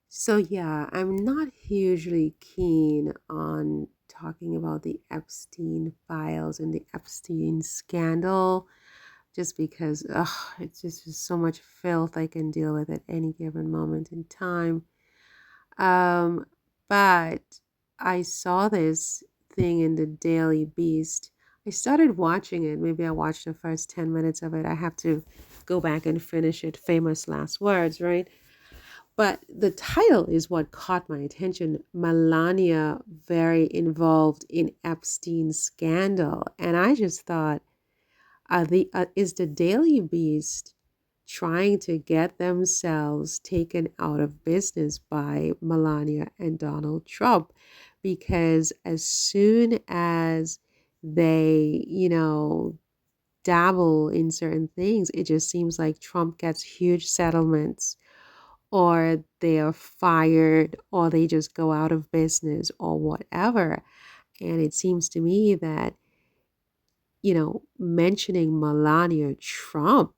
So, yeah, I'm not hugely keen on talking about the Epstein files and the Epstein scandal just because it's just so much filth I can deal with at any given moment in time. Um, but I saw this thing in the Daily Beast. I started watching it. Maybe I watched the first 10 minutes of it. I have to go back and finish it. Famous last words, right? But the title is what caught my attention. Melania very involved in Epstein's scandal. And I just thought, is the Daily Beast trying to get themselves taken out of business by Melania and Donald Trump? Because as soon as they, dabble in certain things, it just seems like Trump gets huge settlements, or they are fired, or they just go out of business, or whatever. And it seems to me that, mentioning Melania Trump,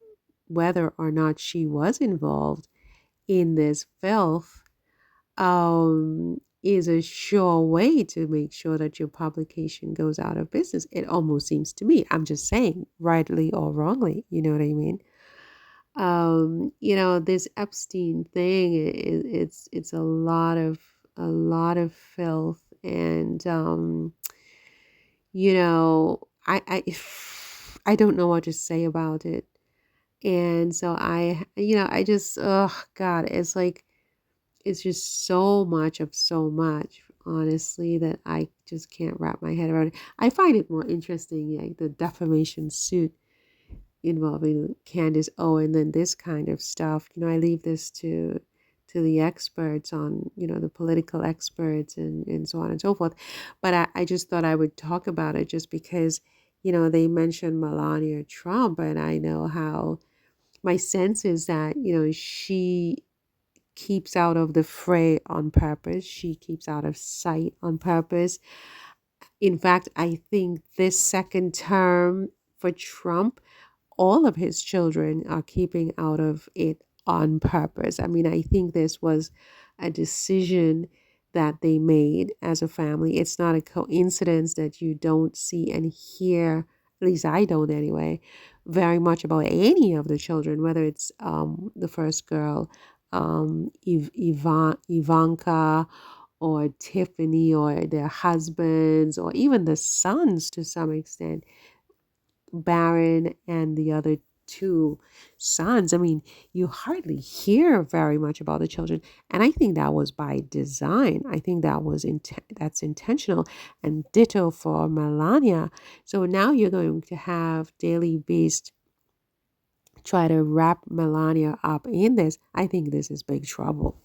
whether or not she was involved in this filth, is a sure way to make sure that your publication goes out of business. It almost seems to me. I'm just saying, rightly or wrongly, you know what I mean? This Epstein thing, it's a lot of filth, and I I don't know what to say about it. And so I just, oh God, it's like, it's just so much of so much, honestly, that I just can't wrap my head around it. I find it more interesting, like the defamation suit involving Candace Owen than this kind of stuff. I leave this to the experts on, the political experts, and so on and so forth. But I just thought I would talk about it just because, they mentioned Melania Trump, and I know how my sense is that, she keeps out of the fray on purpose. She keeps out of sight on purpose. In fact, I think this second term for Trump, all of his children are keeping out of it on purpose. I mean, I think this was a decision that they made as a family. It's not a coincidence that you don't see and hear, at least I don't anyway, very much about any of the children, whether it's the first girl, Ivanka, or Tiffany, or their husbands, or even the sons to some extent, Baron and the other two sons. I mean, you hardly hear very much about the children, and I think that was by design. I think that's intentional, and ditto for Melania. So now you're going to have Daily Beast try to wrap Melania up in this. I think this is big trouble.